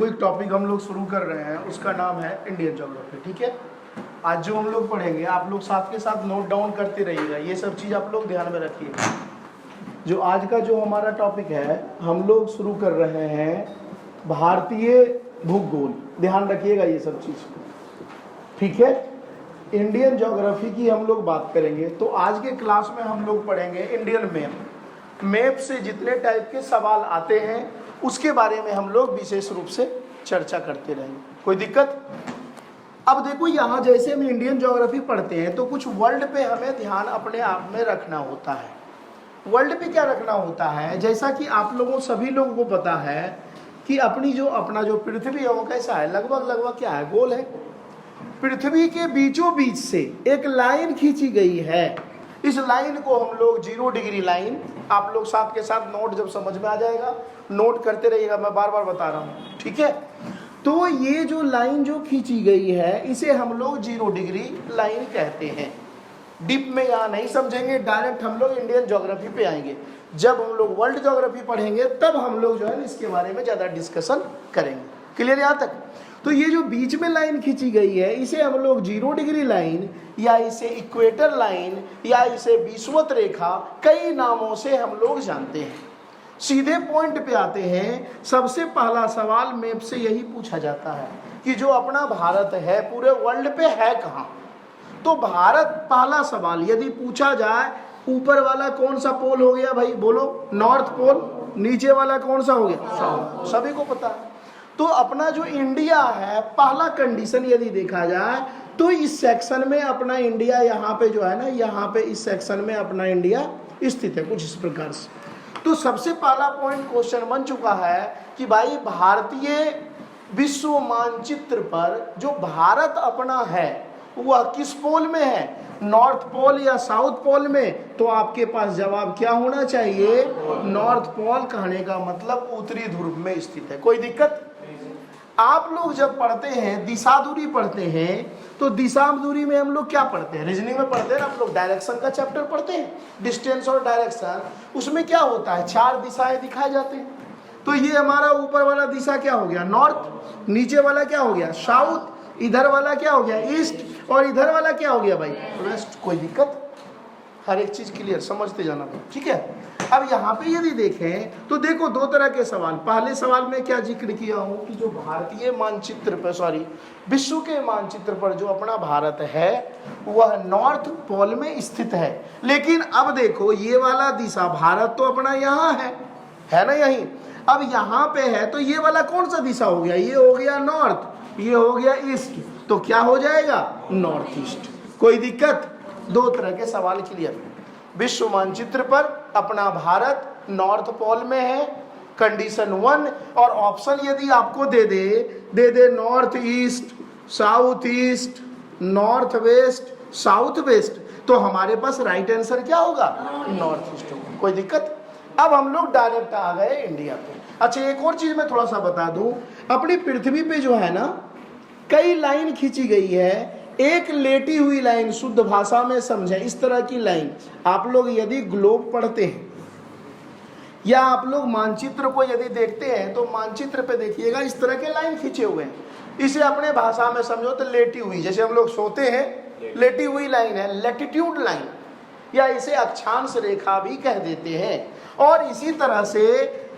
देखो एक टॉपिक हम लोग शुरू कर रहे हैं, उसका नाम है इंडियन ज्योग्राफी। ठीक है, आज जो हम लोग पढ़ेंगे आप लोग साथ के साथ नोट डाउन करते रहिएगा, ये सब चीज़ आप लोग ध्यान में रखिएगा। जो आज का जो हमारा टॉपिक है, हम लोग शुरू कर रहे हैं भारतीय भूगोल। ध्यान रखिएगा ये सब चीज़, ठीक है। इंडियन ज्योग्राफी की हम लोग बात करेंगे। तो आज के क्लास में हम लोग पढ़ेंगे इंडियन मैप। मैप से जितने टाइप के सवाल आते हैं उसके बारे में हम लोग विशेष रूप से चर्चा करते रहेंगे। कोई दिक्कत? अब देखो, यहाँ जैसे हम इंडियन ज्योग्राफी पढ़ते हैं तो कुछ वर्ल्ड पे हमें ध्यान अपने आप में रखना होता है। वर्ल्ड पे क्या रखना होता है, जैसा कि आप लोगों सभी लोगों को पता है कि अपना जो पृथ्वी है वो कैसा है, लगभग क्या है, गोल है। पृथ्वी के बीचों बीच से एक लाइन खींची गई है। इस लाइन को हम लोग 0 डिग्री लाइन, आप लोग साथ के साथ नोट जब समझ में आ जाएगा नोट करते रहिएगा, मैं बार बार बता रहा हूँ, ठीक है। तो ये जो लाइन जो खींची गई है इसे हम लोग 0 डिग्री लाइन कहते हैं। डीप में यहाँ नहीं समझेंगे, डायरेक्ट हम लोग इंडियन ज्योग्राफी पे आएंगे। जब हम लोग वर्ल्ड ज्योग्राफी पढ़ेंगे तब हम लोग जो है इसके बारे में ज़्यादा डिस्कशन करेंगे। क्लियर यहाँ तक? तो ये जो बीच में लाइन खींची गई है इसे हम लोग 0 डिग्री लाइन या इसे इक्वेटर लाइन या इसे विषुवत रेखा, कई नामों से हम लोग जानते हैं। सीधे पॉइंट पे आते हैं। सबसे पहला सवाल मैप से यही पूछा जाता है कि जो अपना भारत है पूरे वर्ल्ड पे है कहाँ। तो भारत, पहला सवाल यदि पूछा जाए, ऊपर वाला कौन सा पोल हो गया भाई, बोलो, नॉर्थ पोल। नीचे वाला कौन सा हो गया, साउथ। सभी को पता है। तो अपना जो इंडिया है, पहला कंडीशन यदि देखा जाए तो इस सेक्शन में अपना इंडिया, यहाँ पे जो है ना, यहाँ पे इस सेक्शन में अपना इंडिया स्थित है कुछ इस प्रकार से। तो सबसे पहला पॉइंट क्वेश्चन बन चुका है कि भाई भारतीय विश्व मानचित्र पर जो भारत अपना है वह किस पोल में है, नॉर्थ पोल या साउथ पोल में। तो आपके पास जवाब क्या होना चाहिए, नॉर्थ पोल। कहने का मतलब उत्तरी ध्रुव में स्थित है। कोई दिक्कत? आप लोग जब पढ़ते हैं दिशा दूरी पढ़ते हैं तो दिशा दूरी में हम लोग क्या पढ़ते हैं, रीजनिंग में पढ़ते हैं ना, आप लोग डायरेक्शन का चैप्टर पढ़ते हैं, डिस्टेंस और डायरेक्शन। उसमें क्या होता है, 4 दिशाएं दिखाए जाते हैं। तो ये हमारा ऊपर वाला दिशा क्या हो गया, नॉर्थ। नीचे वाला क्या हो गया, साउथ। इधर वाला क्या हो गया, ईस्ट। और इधर वाला क्या हो गया भाई, वेस्ट। कोई दिक्कत? हर एक चीज क्लियर समझते जाना, ठीक है। अब यहाँ पे यदि देखें तो देखो 2 तरह के सवाल। पहले सवाल में क्या जिक्र किया हूँ कि जो भारतीय मानचित्र पर, विश्व के मानचित्र पर जो अपना भारत है वह नॉर्थ पोल में स्थित है। लेकिन अब देखो ये वाला दिशा, भारत तो अपना यहाँ है ना, यहीं। अब यहाँ पे है तो ये वाला कौन सा दिशा हो गया, ये हो गया नॉर्थ, ये हो गया ईस्ट। तो क्या हो जाएगा, नॉर्थ ईस्ट। कोई दिक्कत? 2 तरह के सवाल क्लियर। विश्व मानचित्र पर अपना भारत नॉर्थ पोल में है, कंडीशन 1। और ऑप्शन यदि आपको दे दे north east, south east, north west, south west, तो हमारे पास राइट आंसर क्या होगा, नॉर्थ ईस्ट होगा। कोई दिक्कत? अब हम लोग डायरेक्ट आ गए इंडिया पे। अच्छा, एक और चीज मैं थोड़ा सा बता दूं, अपनी पृथ्वी पे जो है ना कई लाइन खींची गई है। एक लेटी हुई लाइन, शुद्ध भाषा में समझे, इस तरह की लाइन आप लोग यदि ग्लोब पढ़ते हैं या आप लोग मानचित्र को यदि देखते हैं तो मानचित्र पे देखिएगा इस तरह के लाइन खींचे हुए हैं। इसे अपने भाषा में समझो तो लेटी हुई, जैसे हम लोग सोते हैं, लेटी हुई लाइन है, लैटिट्यूड लाइन, या इसे अक्षांश रेखा भी कह देते हैं। और इसी तरह से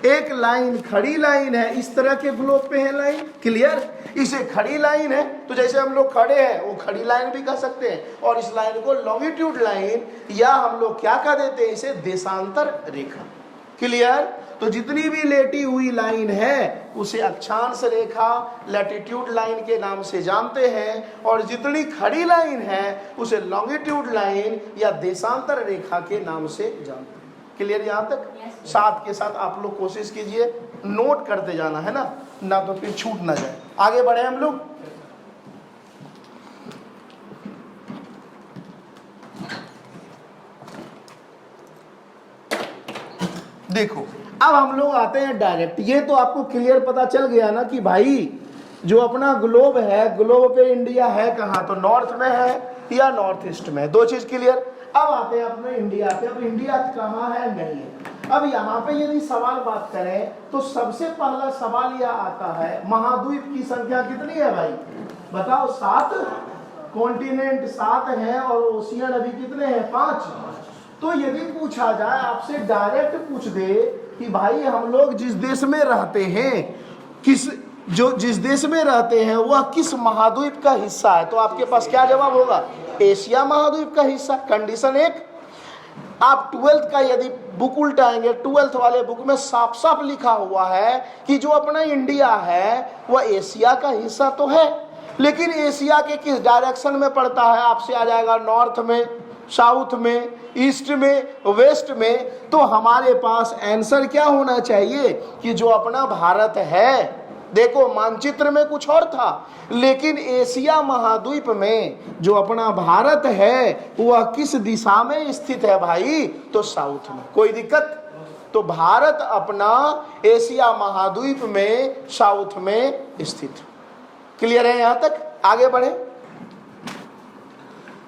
एक लाइन खड़ी लाइन है, इस तरह के ग्लोब पे है लाइन, क्लियर। इसे खड़ी लाइन है तो जैसे हम लोग खड़े हैं वो खड़ी लाइन भी कह सकते हैं। और इस लाइन को लॉन्गिट्यूड लाइन या हम लोग क्या कह देते हैं, इसे देशांतर रेखा, क्लियर। तो जितनी भी लेटी हुई लाइन है उसे अक्षांश रेखा, लैटिट्यूड लाइन के नाम से जानते हैं। और जितनी खड़ी लाइन है उसे लॉन्गिट्यूड लाइन या देशांतर रेखा के नाम से जानते हैं। क्लियर यहाँ तक? साथ के साथ आप लोग कोशिश कीजिए नोट करते जाना, है ना तो फिर छूट ना जाए। आगे बढ़े हम लोग। देखो अब हम लोग आते हैं डायरेक्ट। ये तो आपको क्लियर पता चल गया ना कि भाई जो अपना ग्लोब है, ग्लोब पे इंडिया है कहाँ, तो नॉर्थ में है या नॉर्थ ईस्ट में। 2 चीज क्लियर। अब आते हैं अपने इंडिया पे। अब इंडिया कहाँ है, नहीं है। अब यहाँ पे यदि सवाल बात करें तो सबसे पहला सवाल यह आता है, महाद्वीप की संख्या कितनी है भाई बताओ? 7 कॉन्टिनेंट 7 है और ओशियन अभी कितने हैं? 5। तो यदि पूछा जाए आपसे, डायरेक्ट पूछ दे कि भाई हम लोग जिस देश में रहते हैं, जिस देश में रहते हैं वह किस महाद्वीप का हिस्सा है, तो आपके पास क्या जवाब होगा? एशिया महाद्वीप का हिस्सा। कंडीशन 1। आप 12th का यदि बुक उल्टाएंगे, 12th वाले बुक में साफ साफ लिखा हुआ है कि जो अपना इंडिया है वह एशिया का हिस्सा तो है, लेकिन एशिया के किस डायरेक्शन में पड़ता है? आपसे आ जाएगा नॉर्थ में, साउथ में, ईस्ट में, वेस्ट में। तो हमारे पास आंसर क्या होना चाहिए कि जो अपना भारत है, देखो मानचित्र में कुछ और था, लेकिन एशिया महाद्वीप में जो अपना भारत है वह किस दिशा में स्थित है भाई? तो साउथ में। कोई दिक्कत? तो भारत अपना एशिया महाद्वीप में साउथ में स्थित। क्लियर है? यहां तक आगे बढ़े,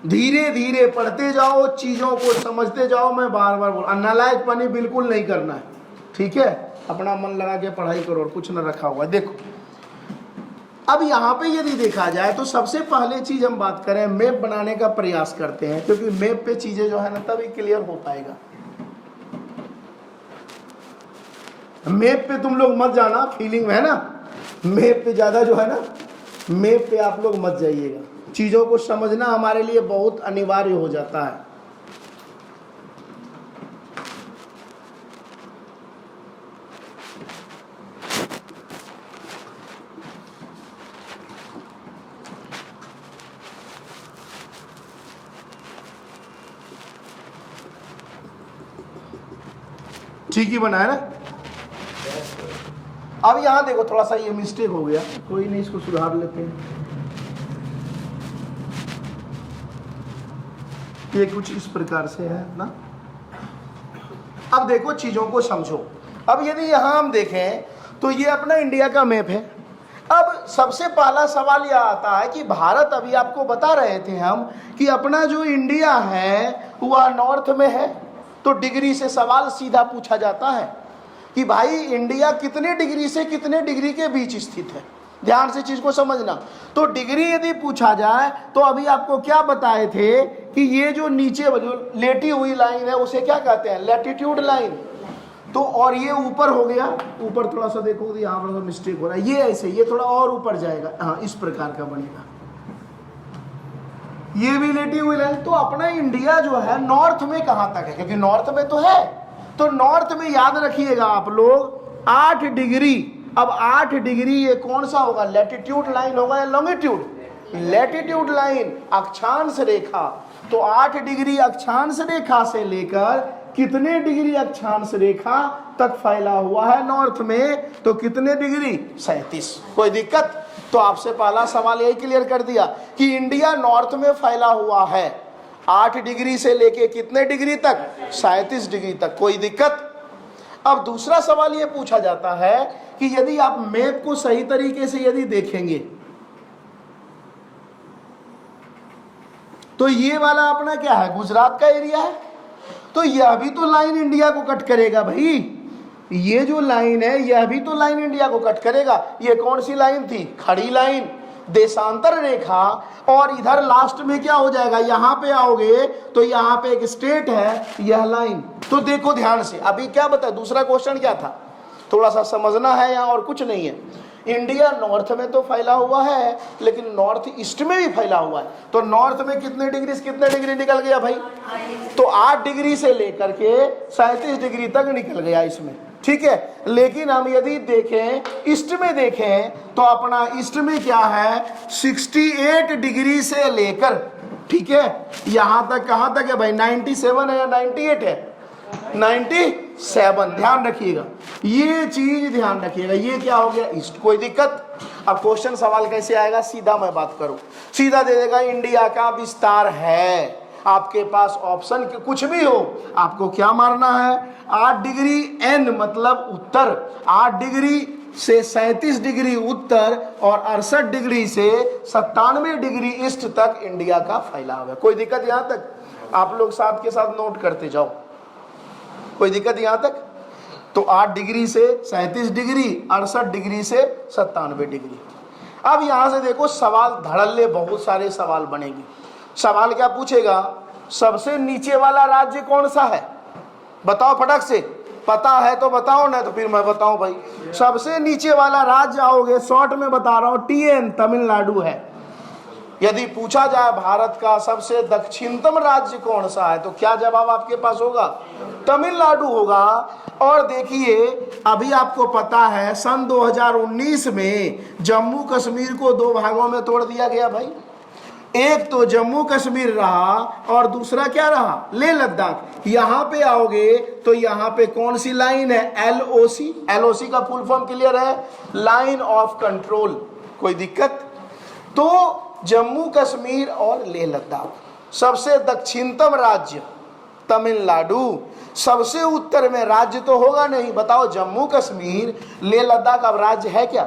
धीरे धीरे पढ़ते जाओ, चीजों को समझते जाओ। मैं बार बार बोल, नालायकपनी बिल्कुल नहीं करना है, ठीक है? अपना मन लगा के पढ़ाई करो और कुछ न रखा हुआ। देखो अब यहाँ पे यदि देखा जाए तो सबसे पहले चीज हम बात करें, मैप बनाने का प्रयास करते हैं, क्योंकि मैप पे चीजें जो है ना तभी क्लियर हो पाएगा। मैप पे तुम लोग मत जाना, फीलिंग में है ना, मैप पे ज्यादा जो है ना, मैप पे आप लोग मत जाइएगा। चीजों को समझना हमारे लिए बहुत अनिवार्य हो जाता है। ठीक ही बना है ना? अब यहां देखो, थोड़ा सा ये मिस्टेक हो गया, कोई नहीं, इसको सुधार लेते हैं। ये कुछ इस प्रकार से है ना। अब देखो चीजों को समझो। अब यदि यहां हम देखें तो ये अपना इंडिया का मैप है। अब सबसे पहला सवाल यह आता है कि भारत, अभी आपको बता रहे थे हम कि अपना जो इंडिया है वह नॉर्थ में है, तो डिग्री से सवाल सीधा पूछा जाता है कि भाई इंडिया कितने डिग्री से कितने डिग्री के बीच स्थित है। ध्यान से चीज को समझना। तो डिग्री यदि पूछा जाए तो अभी आपको क्या बताए थे कि ये जो नीचे जो लेटी हुई लाइन है उसे क्या कहते हैं? Latitude line. तो और ये ऊपर हो गया, ऊपर थोड़ा सा देखो, यहाँ पर मिस्टेक हो रहा है, ये ऐसे, ये थोड़ा और ऊपर जाएगा, हाँ इस प्रकार का बनेगा, ये भी लेटी हुई लाइन। तो अपना इंडिया जो है नॉर्थ में कहां तक है? क्योंकि नॉर्थ में तो है, तो नॉर्थ में याद रखिएगा आप लोग 8 डिग्री। अब 8 डिग्री ये कौन सा होगा? लैटिट्यूड लाइन होगा या लॉन्गिट्यूड? लैटिट्यूड लाइन, अक्षांश रेखा। तो 8 डिग्री अक्षांश रेखा से लेकर कितने डिग्री अक्षांश रेखा तक फैला हुआ है नॉर्थ में? तो कितने डिग्री? 37। कोई दिक्कत? तो आपसे पहला सवाल यही क्लियर कर दिया कि इंडिया नॉर्थ में फैला हुआ है 8 डिग्री से लेके कितने डिग्री तक? 37 डिग्री तक। कोई दिक्कत? अब दूसरा सवाल यह पूछा जाता है कि यदि आप मैप को सही तरीके से यदि देखेंगे तो ये वाला अपना क्या है? गुजरात का एरिया है। तो यह भी तो लाइन इंडिया को कट करेगा भाई, ये जो लाइन है यह भी तो लाइन इंडिया को कट करेगा। ये कौन सी लाइन थी? खड़ी लाइन, देशांतर रेखा। और इधर लास्ट में क्या हो जाएगा? यहां पे आओगे तो यहां पे एक स्टेट है, यह लाइन। तो देखो ध्यान से, अभी क्या बता, दूसरा क्वेश्चन क्या था, थोड़ा सा समझना है यहाँ, और कुछ नहीं है। इंडिया नॉर्थ में तो फैला हुआ है, लेकिन नॉर्थ ईस्ट में भी फैला हुआ है। तो नॉर्थ में कितने डिग्री निकल गया भाई? तो 8 डिग्री से लेकर के 37 डिग्री तक निकल गया इसमें, ठीक है। लेकिन हम यदि देखें ईस्ट में देखें तो अपना ईस्ट में क्या है? 68 डिग्री से लेकर, ठीक है, यहां तक, कहां तक है भाई? 97 है या 98 है? 97। ध्यान रखिएगा, ये चीज ध्यान रखिएगा। ये क्या हो गया? ईस्ट। कोई दिक्कत? अब क्वेश्चन सवाल कैसे आएगा? सीधा मैं बात करूं, सीधा दे देगा इंडिया का विस्तार है। आपके पास ऑप्शन कुछ भी हो, आपको क्या मारना है? 8 डिग्री एन मतलब उत्तर, 8 डिग्री से 37 डिग्री उत्तर और 68 डिग्री से 97 डिग्री ईस्ट तक इंडिया का फैलाव है। कोई दिक्कत यहां तक? आप लोग साथ के साथ नोट करते जाओ, कोई दिक्कत यहां तक? तो 8 डिग्री से 37 डिग्री, 68 डिग्री से 97 डिग्री। अब यहां से देखो सवाल धड़ल्ले बहुत सारे सवाल बनेंगे। सवाल क्या पूछेगा, सबसे नीचे वाला राज्य कौन सा है, बताओ फटक से, पता है तो बताओ, ना तो फिर मैं बताऊं भाई। सबसे नीचे वाला राज्य आओगे, शॉर्ट में बता रहा हूं, TN तमिलनाडु है। यदि पूछा जाए भारत का सबसे दक्षिणतम राज्य कौन सा है, तो क्या जवाब आपके पास होगा, तमिलनाडु होगा। और देखिए अभी आपको पता है सन 2019 में जम्मू कश्मीर को 2 भागों में तोड़ दिया गया भाई। एक तो जम्मू कश्मीर रहा और दूसरा क्या रहा, लेह लद्दाख। यहां पे आओगे तो यहां पे कौन सी लाइन है, LOC। LOC का फुल फॉर्म क्लियर है, लाइन ऑफ कंट्रोल। कोई दिक्कत? तो जम्मू कश्मीर और लेह लद्दाख, सबसे दक्षिणतम राज्य तमिलनाडु, सबसे उत्तर में राज्य तो होगा नहीं, बताओ जम्मू कश्मीर लेह लद्दाख अब राज्य है क्या?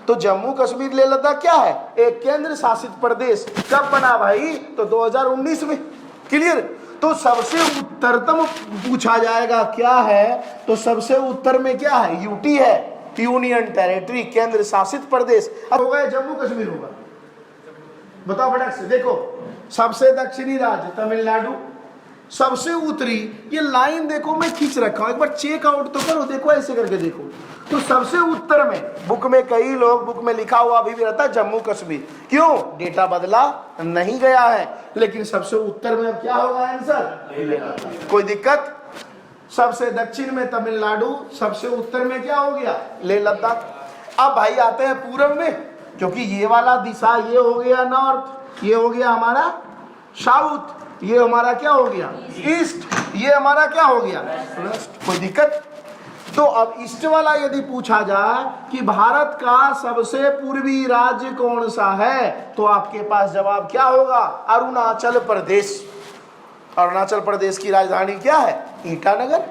तो जम्मू कश्मीर लेह लद्दाख क्या है, एक केंद्र शासित प्रदेश। कब बना भाई, तो 2019 में। क्लियर? तो सबसे उत्तरतम पूछा जाएगा क्या है, तो सबसे उत्तर में क्या है, यूटी है, यूनियन टेरिटरी, केंद्र शासित प्रदेश। अब होगा जम्मू कश्मीर होगा, बताओ फटाक से। देखो सबसे दक्षिणी राज्य तमिलनाडु, सबसे उत्तरी, ये लाइन देखो मैं खींच रखा हूं, एक बार चेक आउट तो करो, देखो ऐसे करके देखो। तो सबसे उत्तर में, बुक में कई लोग बुक में लिखा हुआ अभी भी रहता है जम्मू कश्मीर, क्यों, डेटा बदला नहीं गया है, लेकिन सबसे उत्तर में अब क्या होगा आंसर, कोई दिक्कत? सबसे दक्षिण में तमिलनाडु, सबसे उत्तर में क्या हो गया, लेह लद्दाख। अब भाई आते हैं पूरब में, क्योंकि ये वाला दिशा ये हो गया नॉर्थ, ये हो गया हमारा साउथ, ये हमारा क्या हो गया ईस्ट, ये हमारा क्या हो गया वेस्ट। कोई दिक्कत? तो अब ईस्ट वाला यदि पूछा जाए कि भारत का सबसे पूर्वी राज्य कौन सा है, तो आपके पास जवाब क्या होगा, अरुणाचल प्रदेश। अरुणाचल प्रदेश की राजधानी क्या है, ईटानगर।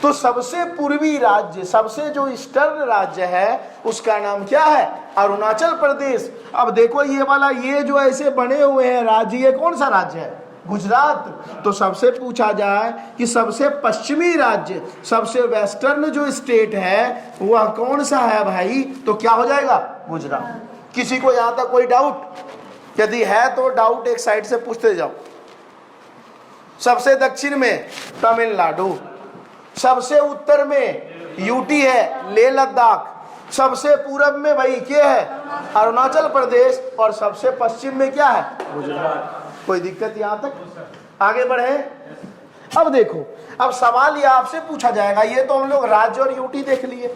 तो सबसे पूर्वी राज्य, सबसे जो ईस्टर्न राज्य है, उसका नाम क्या है, अरुणाचल प्रदेश। अब देखो ये वाला, ये जो ऐसे बने हुए हैं राज्य, ये कौन सा राज्य है, गुजरात। तो सबसे पूछा जाए कि सबसे पश्चिमी राज्य, सबसे वेस्टर्न जो स्टेट है वह कौन सा है भाई, तो क्या हो जाएगा, गुजरात। किसी को यहां तक कोई डाउट? यदि है तो डाउट एक साइड से पूछते जाओ। सबसे दक्षिण में तमिलनाडु, सबसे उत्तर में यूटी है, लेह लद्दाख, सबसे पूरब में भाई क्या है, अरुणाचल प्रदेश, और सबसे पश्चिम में क्या है, गुजरात। कोई दिक्कत यहां तक? आगे बढ़े। अब देखो, अब सवाल ये आपसे पूछा जाएगा, ये तो हम लोग राज्य और यूटी देख लिए,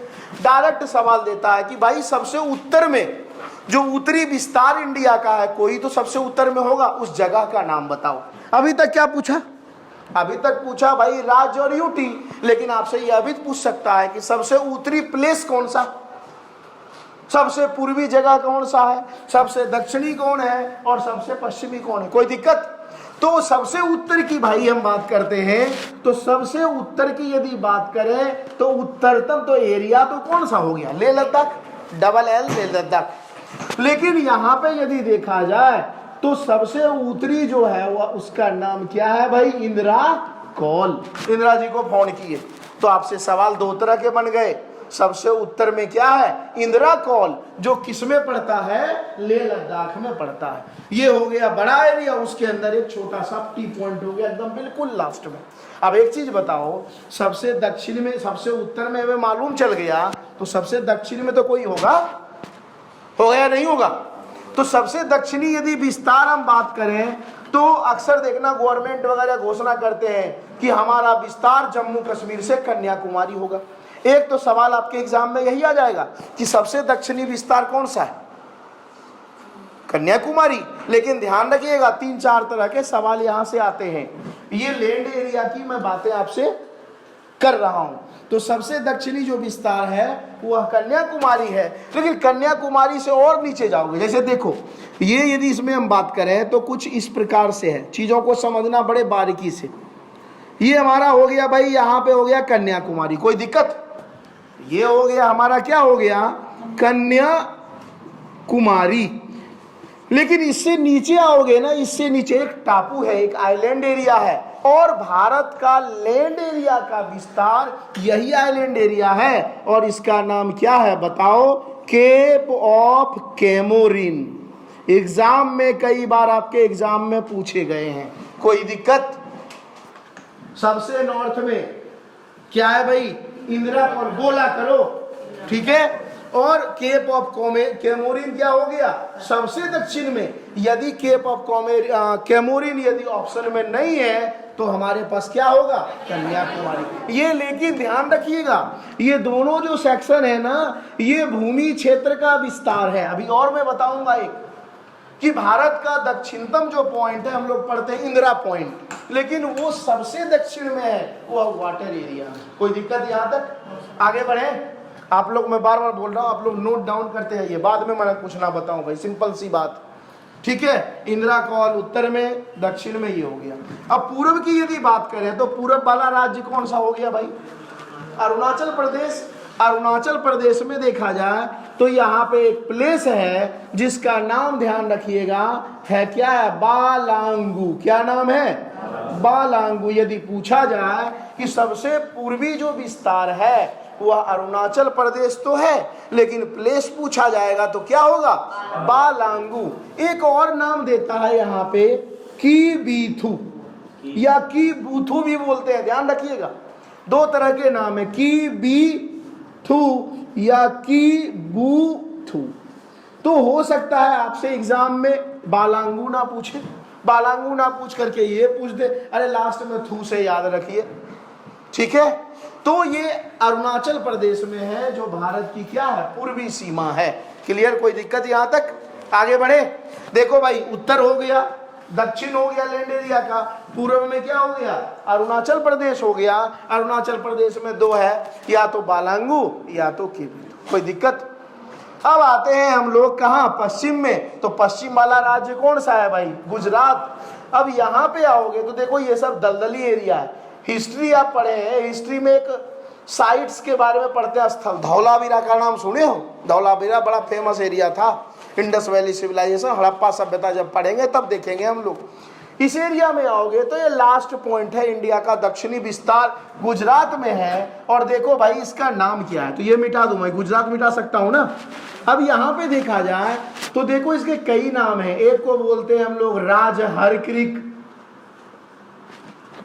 डायरेक्ट सवाल देता है कि भाई सबसे उत्तर में जो उत्तरी विस्तार इंडिया का है, कोई तो सबसे उत्तर में होगा, उस जगह का नाम बताओ। अभी तक क्या पूछा, अभी तक पूछा भाई राज्य और यूटी, लेकिन आपसे यह भी पूछ सकता है कि सबसे उत्तरी प्लेस कौन सा, सबसे पूर्वी जगह कौन सा है, सबसे दक्षिणी कौन है, और सबसे पश्चिमी कौन है। कोई दिक्कत? तो सबसे उत्तर की भाई हम बात करते हैं, तो सबसे उत्तर की यदि बात करें तो उत्तरतम तो एरिया तो कौन सा हो गया, लेह लद्दाख, डबल एल, लेह लद्दाख। लेकिन यहां पे यदि देखा जाए तो सबसे उत्तरी जो है वह, उसका नाम क्या है भाई, इंदिरा कॉल। इंदिरा जी को फोन किए तो आपसे सवाल 2 तरह के बन गए। सबसे उत्तर में क्या है, इंदिरा कॉल, जो किस में पड़ता है, लेह लद्दाख में पड़ता है। ये हो गया बड़ा एरिया, उसके अंदर एक छोटा सा टी पॉइंट हो गया एकदम बिल्कुल लास्ट में। अब एक चीज बताओ, सबसे दक्षिण में, सबसे उत्तर में हमें मालूम चल गया, तो सबसे दक्षिण में तो कोई होगा, होगा या नहीं होगा? तो सबसे दक्षिणी यदि विस्तार हम बात करें तो अक्सर देखना गवर्नमेंट वगैरह घोषणा करते हैं कि हमारा विस्तार जम्मू कश्मीर से कन्याकुमारी होगा। एक तो सवाल आपके एग्जाम में यही आ जाएगा कि सबसे दक्षिणी विस्तार कौन सा है, कन्याकुमारी। लेकिन ध्यान रखिएगा 3-4 तरह के सवाल यहां से आते हैं। ये लैंड एरिया की मैं बातें आपसे कर रहा हूं। तो सबसे दक्षिणी जो विस्तार है वह कन्याकुमारी है, लेकिन कन्याकुमारी से और नीचे जाओगे, जैसे देखो ये यदि इसमें हम बात करें तो कुछ इस प्रकार से है, चीजों को समझना बड़े बारीकी से। ये हमारा हो गया भाई, यहाँ पे हो गया कन्याकुमारी, कोई दिक्कत? ये हो गया हमारा क्या हो गया, कन्याकुमारी। लेकिन इससे नीचे आओगे ना, इससे नीचे एक टापू है, एक आइलैंड एरिया है, और भारत का लैंड एरिया का विस्तार यही आइलैंड एरिया है और इसका नाम क्या है बताओ? Cap of Comorin. एग्जाम में कई बार आपके एग्जाम में पूछे गए हैं, कोई दिक्कत? सबसे नॉर्थ में क्या है भाई? इंदिरा और बोला करो, ठीक है। और केप ऑफ कैमोरिन क्या हो गया? सबसे दक्षिण में। यदि केप ऑफ कैमोरिन यदि ऑप्शन में नहीं है तो हमारे पास क्या होगा? कन्याकुमारी। ये लेकिन ध्यान रखिएगा, ये दोनों जो सेक्शन है ना, ये भूमि क्षेत्र का विस्तार है। अभी और मैं बताऊंगा एक कि भारत का दक्षिणतम जो पॉइंट है, हम लोग पढ़ते हैं इंदिरा पॉइंट, लेकिन वो सबसे दक्षिण में है, वो वाटर एरिया। कोई दिक्कत यहां तक? आगे बढ़े। आप लोग, मैं बार बार बोल रहा हूं, आप लोग नोट डाउन करते जाइए, बाद में मैं कुछ ना बताऊं भाई, सिंपल सी बात, ठीक है। इंदिरा कॉल उत्तर में, दक्षिण में ये हो गया। अब पूर्व की यदि बात करें तो पूर्व वाला राज्य कौन सा हो गया भाई? अरुणाचल प्रदेश। अरुणाचल प्रदेश में देखा जाए तो यहाँ पे एक प्लेस है जिसका नाम ध्यान रखिएगा है, क्या है? बालांगू। क्या नाम है? बालांगू। यदि पूछा जाए कि सबसे पूर्वी जो विस्तार है वह अरुणाचल प्रदेश तो है, लेकिन प्लेस पूछा जाएगा तो क्या होगा? बालांगू। एक और नाम देता है यहाँ पे, कीबीथू या कीबूथू भी बोलते हैं, ध्यान रखिएगा। दो तरह के नाम है, कीबीथू या कीबूथू। तो हो सकता है आपसे एग्जाम में बालांगू ना पूछे, बालांगू ना पूछ करके ये पूछ दे, अरे लास्ट में थू से याद रखिए, ठीक है। तो ये अरुणाचल प्रदेश में है जो भारत की क्या है? पूर्वी सीमा है। क्लियर? कोई दिक्कत यहां तक? आगे बढ़े। देखो भाई, उत्तर हो गया, दक्षिण हो गया लैंड एरिया का, पूर्व में क्या हो गया? अरुणाचल प्रदेश हो गया। अरुणाचल प्रदेश में दो है, या तो बालांगू या तो कीबीथू। कोई दिक्कत? अब आते हैं हम लोग कहाँ? पश्चिम में। तो पश्चिम वाला राज्य कौन सा है भाई? गुजरात। अब यहाँ पे आओगे तो देखो ये सब दलदली एरिया है। हिस्ट्री आप पढ़े हैं, हिस्ट्री में एक साइट्स के बारे में पढ़ते हैं, स्थल। धौलावीरा का नाम सुने हो? धौलावीरा बड़ा फेमस एरिया था, इंडस वैली सिविलाइजेशन, हड़प्पा सभ्यता जब पढ़ेंगे तब देखेंगे हम लोग। इस एरिया में आओगे तो ये लास्ट पॉइंट है, इंडिया का दक्षिणी विस्तार गुजरात में है। और देखो भाई इसका नाम क्या है, तो ये मिटा दूं मैं, गुजरात मिटा सकता हूं ना। अब यहाँ पे देखा जाए तो देखो इसके कई नाम हैं। एक को बोलते हैं हम लोग राजहर क्रिक।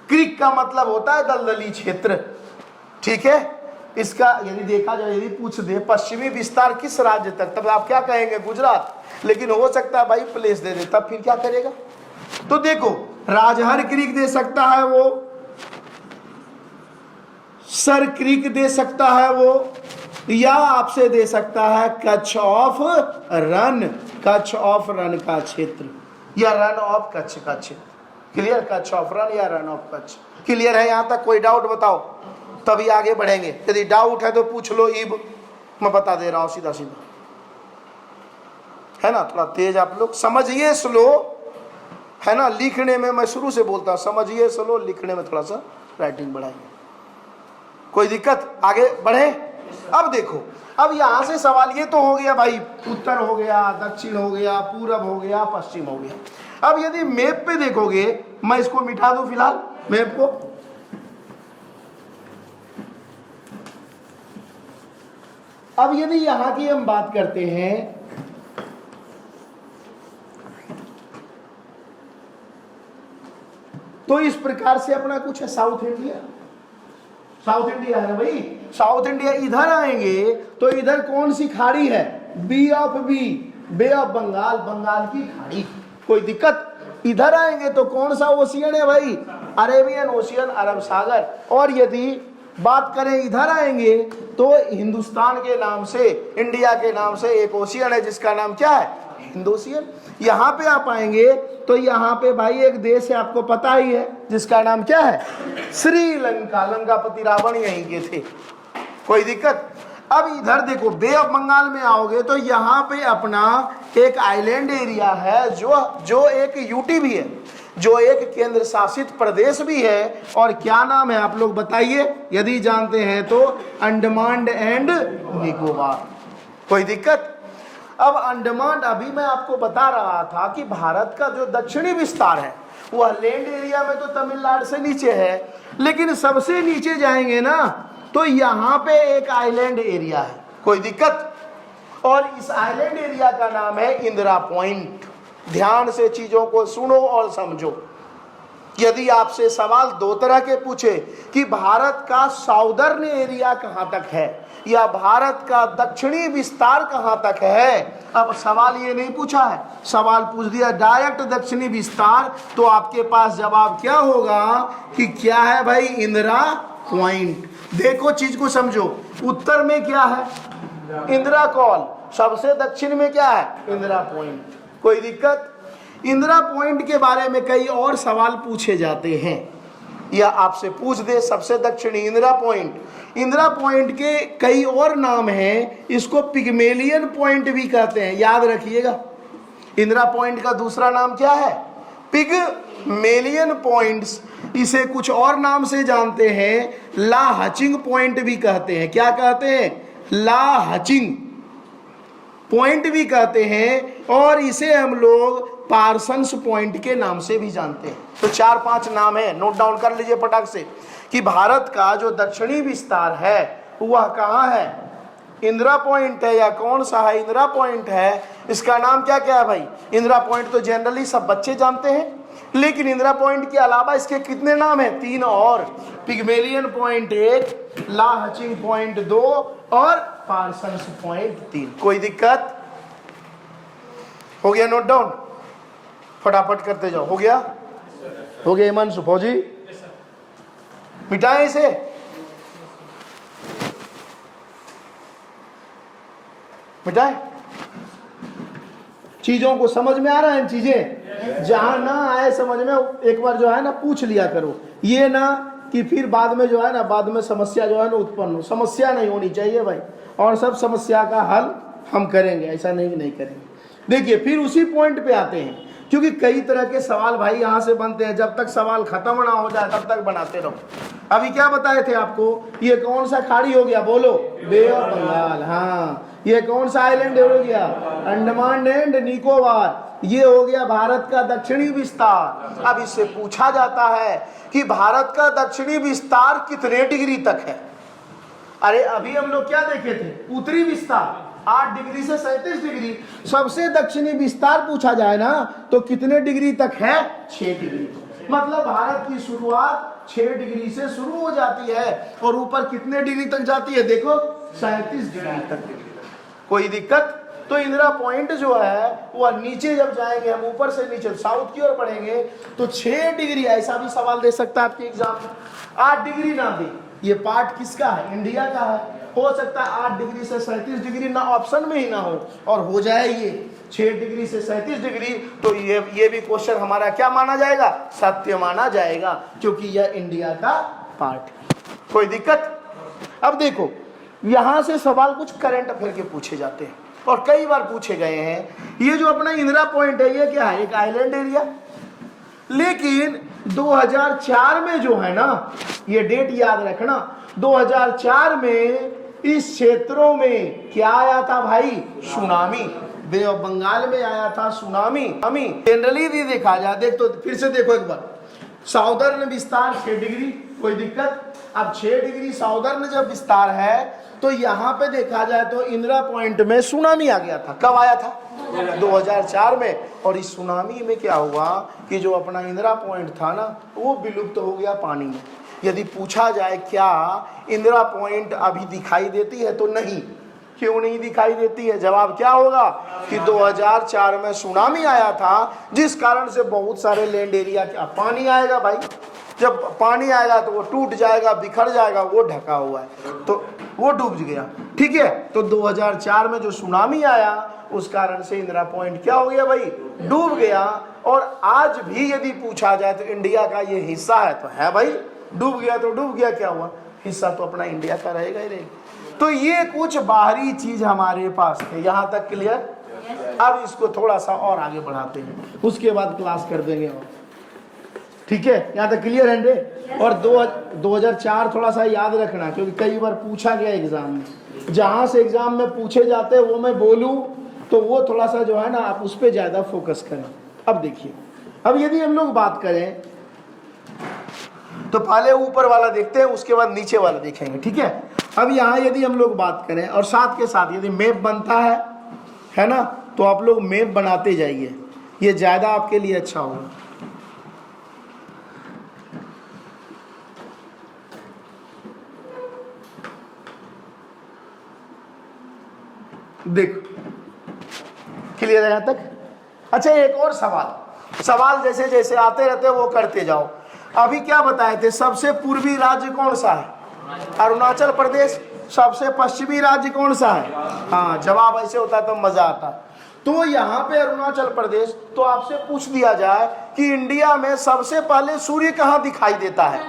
क्रिक का मतलब होता है दलदली क्षेत्र, ठीक है। इसका यदि देखा जाए, यदि पूछ दे पश्चिमी विस्तार किस राज्य तक, तब आप क्या कहेंगे? गुजरात। लेकिन हो सकता है भाई प्लेस दे दे, तब फिर क्या करेगा? तो देखो राजहर क्रिक दे सकता है वो, सर क्रिक दे सकता है वो, या आपसे दे सकता है Kutch of run, Kutch of run का क्षेत्र, या रन ऑफ कच्छ का क्षेत्र। क्लियर? कच्छ ऑफ रन या रन ऑफ कच्छ। क्लियर है यहां तक? कोई डाउट बताओ, तभी आगे बढ़ेंगे। यदि डाउट है तो पूछ लो, इब मैं बता दे रहा हूं सीधा सीधा, है ना। थोड़ा तेज आप लोग समझिए, स्लो है ना। लिखने में मैं शुरू से बोलता हूं, समझिए स्लो, लिखने में थोड़ा सा राइटिंग बढ़ाइए। कोई दिक्कत? आगे बढ़े। अब देखो, अब यहां से सवाल ये तो हो गया भाई, उत्तर हो गया, दक्षिण हो गया, पूरब हो गया, पश्चिम हो गया। अब यदि मैप पे देखोगे, मैं इसको मिटा दूं फिलहाल मैप को, अब यदि यहां की हम बात करते हैं तो इस प्रकार से अपना कुछ है साउथ इंडिया। साउथ इंडिया है ना भाई, साउथ इंडिया। इधर आएंगे तो इधर कौन सी खाड़ी है? बी ऑफ बंगाल, बंगाल की खाड़ी। कोई दिक्कत? इधर आएंगे तो कौन सा ओशियन है भाई? अरेबियन ओशियन, अरब सागर। और यदि बात करें इधर आएंगे तो हिंदुस्तान के नाम से, इंडिया के नाम से एक ओशियन है जिसका नाम क्या है? हिंद ओशियन। यहाँ पे आप आएंगे तो यहाँ पे भाई एक देश है, आपको पता ही है, जिसका नाम क्या है? श्रीलंका। लंकापति रावण यहीं के थे। कोई दिक्कत? अब इधर देखो, बे ऑफ बंगाल में आओगे तो यहाँ पे अपना एक आइलैंड एरिया है जो एक यूटी भी है, जो एक केंद्र शासित प्रदेश भी है। और क्या नाम है आप लोग बताइए, यदि जानते हैं तो? अंडमान एंड निकोबार। कोई दिक्कत? अब अंडमान, अभी मैं आपको बता रहा था कि भारत का जो दक्षिणी विस्तार है वह लैंड एरिया में तो तमिलनाडु से नीचे है, लेकिन सबसे नीचे जाएंगे ना तो यहाँ पे एक आइलैंड एरिया है, कोई दिक्कत। और इस आइलैंड एरिया का नाम है इंदिरा पॉइंट। ध्यान से चीजों को सुनो और समझो। यदि आपसे सवाल दो तरह के पूछे कि भारत का साउदर्न एरिया कहाँ तक है या भारत का दक्षिणी विस्तार कहाँ तक है, अब सवाल ये नहीं पूछा है, सवाल पूछ दिया डायरेक्ट दक्षिणी विस्तार, तो आपके पास जवाब क्या होगा कि क्या है भाई, इंदिरा पॉइंट। देखो चीज को समझो, उत्तर में क्या है, इंदिरा कॉल, सबसे दक्षिण में क्या है, इंदिरा पॉइंट। कोई दिक्कत। इंदिरा पॉइंट के बारे में कई और सवाल पूछे जाते हैं, या आपसे पूछ दे सबसे दक्षिणी इंदिरा पॉइंट। इंदिरा पॉइंट के कई और नाम हैं, इसको पिग्मेलियन पॉइंट भी कहते हैं, याद रखिएगा। इंदिरा पॉइंट का दूसरा नाम क्या है, पिग्मेलियन पॉइंट्स। इसे कुछ और नाम से जानते हैं, ला हचिंग पॉइंट भी कहते हैं। क्या कहते हैं, ला हचिंग पॉइंट भी कहते हैं, और इसे हम लोग पार्सन्स पॉइंट के नाम से भी जानते हैं। तो 4-5 नाम है, नोट डाउन कर लीजिए फटाक से, कि भारत का जो दक्षिणी विस्तार है वह कहाँ है, इंदिरा पॉइंट है, या कौन सा है, इंदिरा पॉइंट है। इसका नाम क्या क्या है भाई, इंदिरा पॉइंट तो जनरली सब बच्चे जानते हैं, लेकिन इंदिरा पॉइंट के अलावा इसके कितने नाम हैं, 3 और। पिग्मेलियन पॉइंट 1, ला हचिंग पॉइंट 2 और पार्सन्स पॉइंट 3। कोई दिक्कत, हो गया नोट डाउन, फटाफट करते जाओ। हो गया, हो गया हिमांशु फौजी, मिटाएं इसे। मिटाएं, चीजों को समझ में आ रहा है, चीजें जहां ना आए समझ में एक बार जो है ना पूछ लिया करो, ये ना कि फिर बाद में जो है ना, बाद में समस्या जो है ना उत्पन्न हो। समस्या नहीं होनी चाहिए भाई, और सब समस्या का हल हम करेंगे, ऐसा नहीं करेंगे। देखिए फिर उसी पॉइंट पे आते हैं, क्योंकि कई तरह के सवाल भाई यहाँ से बनते हैं, जब तक सवाल खत्म ना हो जाए तब तक बनाते रहो। अभी क्या बताए थे आपको, ये कौन सा खाड़ी हो गया, बोलो, बे ऑफ बंगाल। हाँ, ये कौन सा आइलैंड हो गया, अंडमान एंड निकोबार। ये हो गया भारत का दक्षिणी विस्तार। अब इससे पूछा जाता है कि भारत का दक्षिणी विस्तार कितने डिग्री तक है। अरे अभी हम लोग क्या देखे थे, उत्तरी विस्तार 8 डिग्री से 37 डिग्री। सबसे दक्षिणी विस्तार पूछा जाए ना तो कितने डिग्री तक है, 6 डिग्री। मतलब भारत की शुरुआत 6 डिग्री से शुरू हो जाती है और ऊपर कितने डिग्री तक जाती है, देखो 37 डिग्री तक। कोई दिक्कत। तो इंदिरा पॉइंट जो है वह नीचे जब जाएंगे, हम ऊपर से नीचे साउथ की ओर बढ़ेंगे तो 6 डिग्री, ऐसा भी सवाल दे सकता है आपके एग्जाम में। 8 डिग्री ना दे, ये पार्ट किसका है, इंडिया का है। हो सकता है 8 डिग्री से 37 डिग्री ना ऑप्शन में ही ना हो, और हो जाए ये 6 डिग्री से 37 डिग्री, तो ये भी क्वेश्चन हमारा क्या माना जाएगा, सत्य माना जाएगा, क्योंकि यह इंडिया का पार्ट है। कोई दिक्कत। अब देखो यहां से सवाल कुछ करंट अफेयर के पूछे जाते हैं, और कई बार पूछे गए हैं। ये जो अपना इंदिरा पॉइंट है, ये क्या है, एक आइलैंड एरिया। लेकिन 2004 में जो है ना, ये डेट याद रखना, 2004 में इस क्षेत्रों में क्या आया था भाई, सुनामी। बे ऑफ बंगाल में आया था सुनामी। जनरली यदि देखा जाए, देख तो फिर से देखो एक बार, साउदर्न विस्तार 6 डिग्री, कोई दिक्कत। अब 6 डिग्री साउदर्न जब विस्तार है तो यहाँ पे देखा जाए तो इंदिरा पॉइंट में सुनामी आ गया था। कब आया था, 2004 में। और इस सुनामी में क्या हुआ कि जो अपना इंदिरा पॉइंट था ना, वो विलुप्त हो गया पानी में। यदि पूछा जाए क्या इंदिरा पॉइंट अभी दिखाई देती है, तो नहीं। क्यों नहीं दिखाई देती है, जवाब क्या होगा कि 2004 में सुनामी आया था, जिस कारण से बहुत सारे लैंड एरिया का पानी आएगा भाई। जब पानी आएगा तो वो टूट जाएगा, बिखर जाएगा, वो ढका हुआ है तो वो डूब गया। ठीक है, तो 2004 में जो सुनामी आया उस कारण से इंदिरा पॉइंट क्या हो गया भाई, डूब गया। और आज भी यदि पूछा जाए तो इंडिया का ये हिस्सा है, तो है भाई, डूब गया तो डूब गया, क्या हुआ, हिस्सा तो अपना इंडिया का रहेगा ही रहेगा। तो ये कुछ बाहरी चीज हमारे पास है। यहाँ तक क्लियर। अब इसको थोड़ा सा और आगे बढ़ाते हैं, उसके बाद क्लास कर देंगे और। ठीक है, यहाँ तक क्लियर है रे। और 2004 थोड़ा सा याद रखना, क्योंकि कई बार पूछा गया एग्जाम में। जहां से एग्जाम में पूछे जाते हैं वो मैं बोलूं तो वो थोड़ा सा जो है ना, आप उस पर ज्यादा फोकस करें। अब देखिए अब यदि हम लोग बात करें तो पहले ऊपर वाला देखते हैं, उसके बाद नीचे वाला देखेंगे, ठीक है। अब यहाँ यदि हम लोग बात करें और साथ के साथ यदि मैप बनता है ना, तो आप लोग मैप बनाते जाइए, ये ज्यादा आपके लिए अच्छा होगा। देखो क्लियर है यहां तक। अच्छा एक और सवाल जैसे जैसे आते रहते वो करते जाओ। अभी क्या बताए थे, सबसे पूर्वी राज्य कौन सा है? अरुणाचल प्रदेश। सबसे पश्चिमी राज्य कौन सा है? हाँ, जवाब ऐसे होता तो मजा आता। तो यहाँ पे अरुणाचल प्रदेश, तो आपसे पूछ दिया जाए कि इंडिया में सबसे पहले सूर्य कहाँ दिखाई देता है?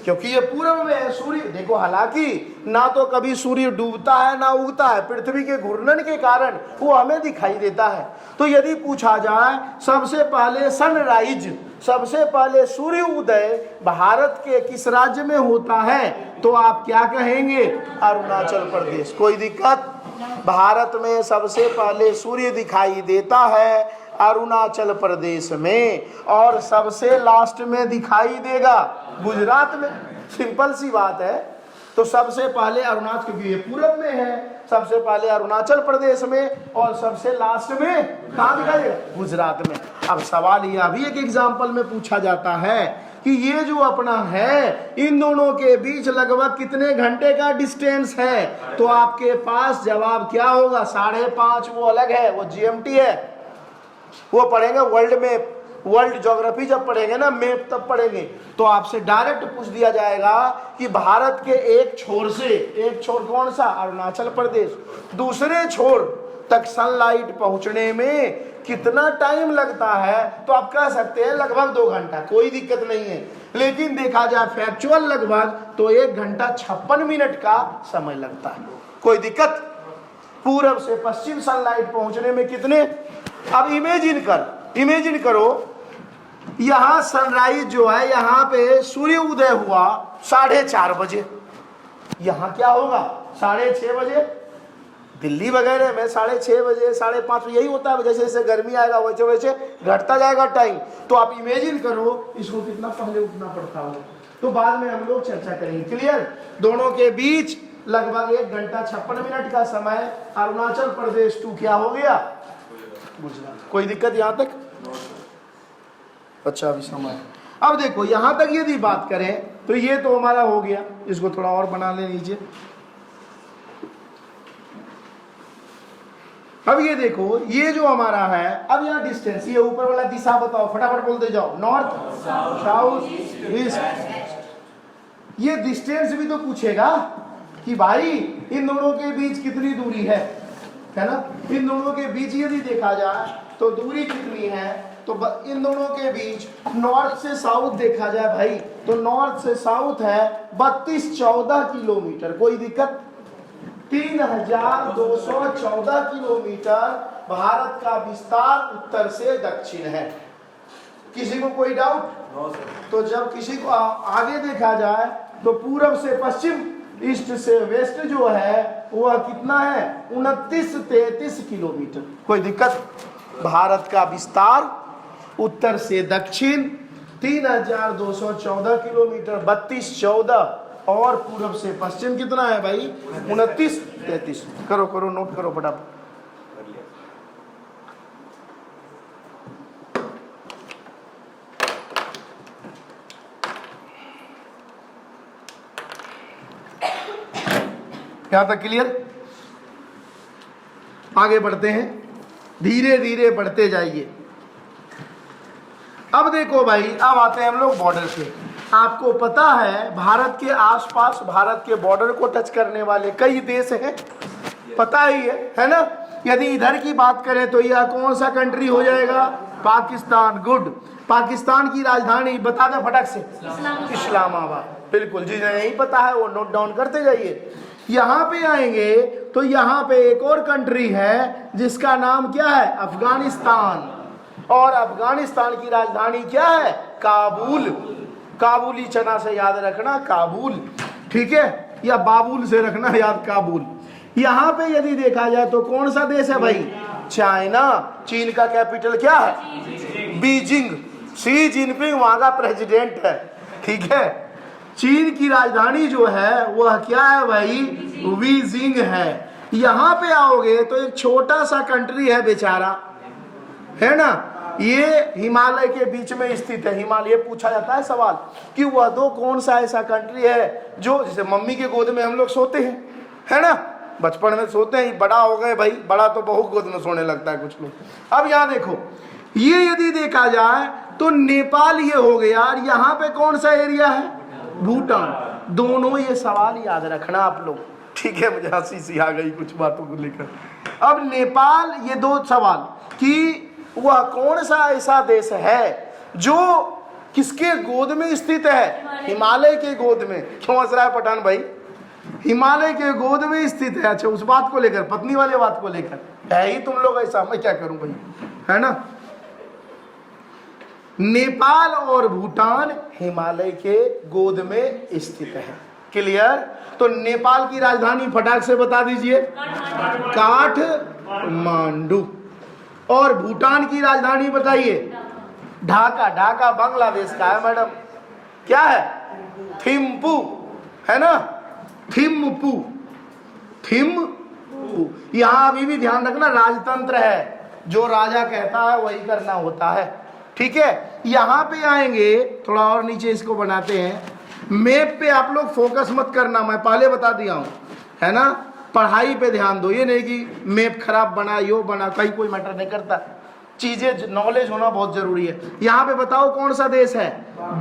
क्योंकि ये पूर्व में है सूर्य। देखो हालांकि ना तो कभी सूर्य डूबता है ना उगता है, पृथ्वी के घूर्णन के कारण वो हमें दिखाई देता है। तो यदि पूछा जाए सबसे पहले सनराइज, सबसे पहले सूर्य उदय भारत के किस राज्य में होता है, तो आप क्या कहेंगे? अरुणाचल प्रदेश। कोई दिक्कत? भारत में सबसे पहले सूर्य दिखाई देता है अरुणाचल प्रदेश में, और सबसे लास्ट में दिखाई देगा गुजरात में। सिंपल सी बात है। तो सबसे पहले अरुणाचल, क्योंकि ये पूरब में है, सबसे पहले अरुणाचल प्रदेश में और सबसे लास्ट में कहाँ दिखाई देगा? गुजरात में। अब सवाल यह भी एक एग्जाम्पल में पूछा जाता है कि ये जो अपना है, इन दोनों के बीच लगभग कितने घंटे का डिस्टेंस है? तो आपके पास जवाब क्या होगा? 5.5। वो अलग है, वो जीएमटी है, वो पढ़ेंगे वर्ल्ड मैप, वर्ल्ड ज्योग्राफी जब पढ़ेंगे ना, मैप तब पढ़ेंगे। तो आपसे डायरेक्ट पूछ दिया जाएगा कि भारत के एक छोर से, एक छोर कौन सा? अरुणाचल प्रदेश, दूसरे छोर तक सनलाइट पहुंचने में कितना टाइम लगता है? तो आप कह सकते हैं लगभग 2 घंटा, कोई दिक्कत नहीं है। लेकिन देखा जाए फैक्चुअल लगभग तो 1 घंटा 56 मिनट का समय लगता है। कोई दिक्कत? पूरब से पश्चिम सनलाइट पहुंचने में कितने? अब इमेजिन करो, यहां सनराइज जो है, यहां पे सूर्य उदय हुआ 4:30 बजे, यहां क्या होगा? 6:30 बजे। दिल्ली वगैरह में 6:30 बजे, 5:30 यही होता है। जैसे जैसे गर्मी आएगा वैसे वैसे घटता जाएगा टाइम। तो आप इमेजिन करो इसको कितना पहले उठना पड़ता हो। तो बाद में हम लोग चर्चा करेंगे। क्लियर? दोनों के बीच लगभग 1 घंटा 56 मिनट का समय। अरुणाचल प्रदेश टू क्या हो गया? गुजरात। कोई दिक्कत यहाँ तक? अच्छा, अभी समय। अब देखो यहां तक यदि बात करें तो ये तो हमारा हो गया। इसको थोड़ा और बना ले लीजिए। अब ये देखो, ये जो हमारा है, अब यहाँ डिस्टेंस, ये ऊपर वाला दिशा बताओ, फटाफट बोलते जाओ। North, south, east. ये डिस्टेंस भी तो पूछेगा कि भाई इन दोनों के बीच कितनी दूरी है ना? इन दोनों के बीच यदि देखा जाए तो दूरी कितनी है? तो इन दोनों के बीच नॉर्थ से साउथ देखा जाए भाई, तो नॉर्थ से साउथ है 32-14 किलोमीटर। कोई दिक्कत? 3214 किलोमीटर भारत का विस्तार उत्तर से दक्षिण है। किसी को कोई डाउट? तो जब किसी को आगे देखा जाए तो पूरब से पश्चिम, ईस्ट से वेस्ट जो है वह कितना है? 29-33 किलोमीटर। कोई दिक्कत? भारत का विस्तार उत्तर से दक्षिण 3214 किलोमीटर, 32-14, और पूरब से पश्चिम कितना है भाई? 29-33। करो नोट करो फटाफट। यहां तक क्लियर? आगे बढ़ते हैं, धीरे धीरे बढ़ते जाइए। अब देखो भाई, अब आते हैं हम लोग बॉर्डर पे। आपको पता है भारत के आसपास, भारत के बॉर्डर को टच करने वाले कई देश हैं, पता ही है ना? यदि इधर की बात करें तो यह कौन सा कंट्री हो जाएगा? पाकिस्तान। गुड। पाकिस्तान की राजधानी बता दें फटक से? इस्लामाबाद। बिल्कुल, जिन्हें नहीं पता है वो नोट डाउन करते जाइए। यहाँ पे आएंगे तो यहाँ पे एक और कंट्री है जिसका नाम क्या है? अफगानिस्तान। और अफगानिस्तान की राजधानी क्या है? काबुल। काबुली चना से याद रखना, काबुल, ठीक है? या बाबुल से रखना याद, काबुल। यहाँ पे यदि देखा जाए तो कौन सा देश है भाई? चाइना। चीन का कैपिटल क्या है? बीजिंग, शी जिनपिंग वहां का प्रेसिडेंट है, ठीक है। चीन की राजधानी जो है वह क्या है भाई, बीजिंग है। यहाँ पे आओगे तो एक छोटा सा कंट्री है बेचारा, है ना, ये हिमालय के बीच में स्थित है। हिमालय पूछा जाता है सवाल कि वह दो कौन सा ऐसा कंट्री है जो, जैसे मम्मी के गोद में हम लोग सोते हैं, है ना, बचपन में सोते हैं, बड़ा हो गए भाई, बड़ा तो बहुत गोद में सोने लगता है कुछ लोग। अब यहाँ देखो, ये यदि देखा जाए तो नेपाल ये हो गया, और यहाँ पे कौन सा एरिया है, भूटान। दोनों ये सवाल याद रखना आप लोग, ठीक है। मुझे हंसी सी आ गई कुछ बातों को लेकर। अब नेपाल, ये दो सवाल कि वह कौन सा ऐसा देश है जो किसके गोद में स्थित है, हिमालय के गोद में। क्यों हंस रहा है पठान भाई, हिमालय के गोद में स्थित है। अच्छा, उस बात को लेकर, पत्नी वाले बात को लेकर है ही तुम लोग ऐसा, मैं क्या करूं भाई, है ना। नेपाल और भूटान हिमालय के गोद में स्थित है, क्लियर। तो नेपाल की राजधानी फटाक से बता दीजिए, काठमांडू। और भूटान की राजधानी बताइए, ढाका। ढाका बांग्लादेश का है मैडम, क्या है, थिम्पू, है ना, थिम्पू, थिम्पू। यहां अभी भी ध्यान रखना, राजतंत्र है, जो राजा कहता है वही करना होता है, ठीक है। यहां पे आएंगे, थोड़ा और नीचे इसको बनाते हैं। मैप पे आप लोग फोकस मत करना, मैं पहले बता दिया हूं, है ना। पढ़ाई पे ध्यान दो, ये नहीं कि मैप खराब बना, यो बना, कहीं कोई मैटर नहीं करता। चीजें नॉलेज होना बहुत जरूरी है। यहाँ पे बताओ कौन सा देश है,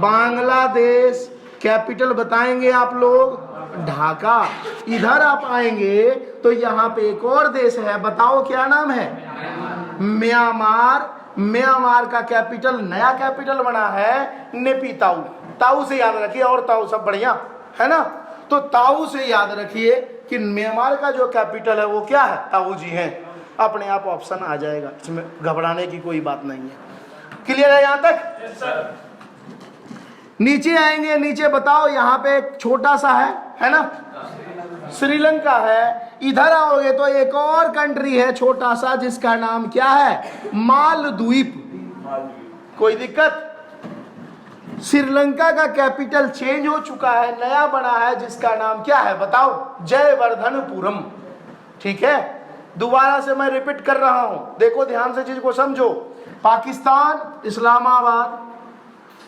बांग्लादेश। कैपिटल बताएंगे आप लोग, ढाका। इधर आप आएंगे तो यहाँ पे एक और देश है, बताओ क्या नाम है, म्यांमार। म्यांमार का कैपिटल, नया कैपिटल बना है नेपिताऊ। ताऊ से याद रखिए, और ताऊ सब बढ़िया, है ना। तो ताऊ से याद रखिए कि म्यांमार का जो कैपिटल है वो क्या है, ताऊ जी हैं। अपने आप ऑप्शन आ जाएगा, इसमें घबराने की कोई बात नहीं है। क्लियर है यहाँ तक। नीचे आएंगे, नीचे बताओ, यहाँ पे एक छोटा सा है ना, श्रीलंका है। इधर आओगे तो एक और कंट्री है छोटा सा, जिसका नाम क्या है, मालदीव। कोई दिक्कत। श्रीलंका का कैपिटल चेंज हो चुका है, नया बना है, जिसका नाम क्या है बताओ, जयवर्धनपुरम, ठीक है। दोबारा से मैं रिपीट कर रहा हूं, देखो ध्यान से चीज को समझो। पाकिस्तान इस्लामाबाद,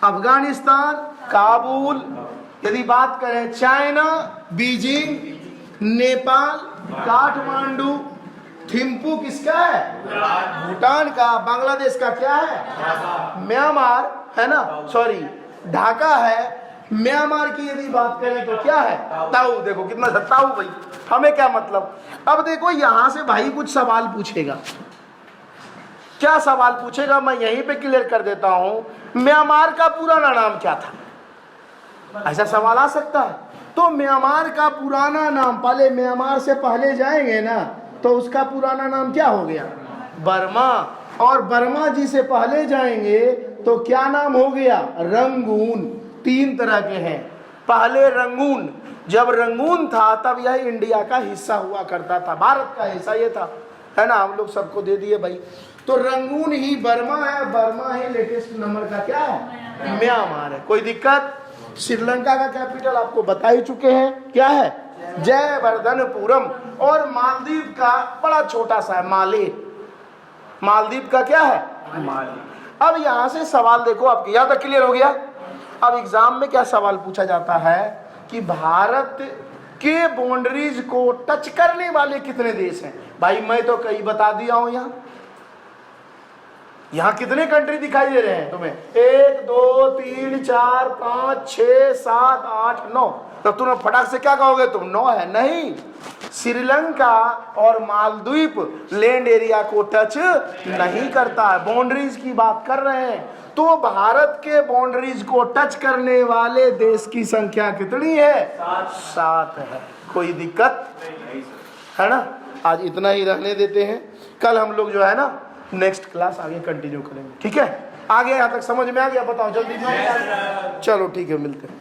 अफगानिस्तान काबुल, यदि बात करें चाइना बीजिंग, नेपाल काठमांडू, थिम्पू किसका है, भूटान का, बांग्लादेश का क्या है, म्यांमार, है ना, सॉरी ढाका है। म्यांमार की यदि बात करें तो क्या है, ताऊ। देखो कितना ताऊ भाई, हमें क्या मतलब। अब देखो यहां से भाई कुछ सवाल पूछेगा, क्या सवाल पूछेगा मैं यहीं पे क्लियर कर देता हूं। म्यांमार का पुराना नाम क्या था, ऐसा सवाल आ सकता है। तो म्यांमार का पुराना नाम, पहले म्यांमार से पहले जाएंगे ना, तो उसका पुराना नाम क्या हो गया, बर्मा। और बर्मा जी से पहले जाएंगे तो क्या नाम हो गया, रंगून। तीन तरह के हैं। पहले रंगून, जब रंगून था तब यह इंडिया का हिस्सा हुआ करता था, भारत का हिस्सा ये था, है ना, हम लोग सबको दे दिए भाई। तो रंगून ही बर्मा है, बर्मा ही लेटेस्ट नंबर का क्या है, म्यांमार है। कोई दिक्कत। श्रीलंका का कैपिटल आपको बता ही चुके हैं, क्या है, जयवर्धनपुरम। और मालदीव का बड़ा छोटा सा है, माले। मालदीव का क्या है, माले। अब यहां से सवाल देखो, आपके यहां तक क्लियर हो गया। अब एग्जाम में क्या सवाल पूछा जाता है कि भारत के बाउंड्रीज को टच करने वाले कितने देश हैं। भाई मैं तो कई बता दिया हूं। यहां कितने कंट्री दिखाई दे रहे हैं तुम्हें, 1 2 3 4 5 6 7 8 9। तब तुम फटाक से क्या कहोगे तुम, 9 है। नहीं, श्रीलंका और मालदीव लैंड एरिया को टच नहीं करता है, बाउंड्रीज की बात कर रहे हैं। तो भारत के बाउंड्रीज को टच करने वाले देश की संख्या कितनी है, 7 है। कोई दिक्कत है ना। आज इतना ही रहने देते हैं, कल हम लोग जो है ना नेक्स्ट क्लास आगे कंटिन्यू करेंगे, ठीक है। आगे यहाँ तक समझ में आ गया, बताओ जल्दी। चलो ठीक है, मिलते हैं।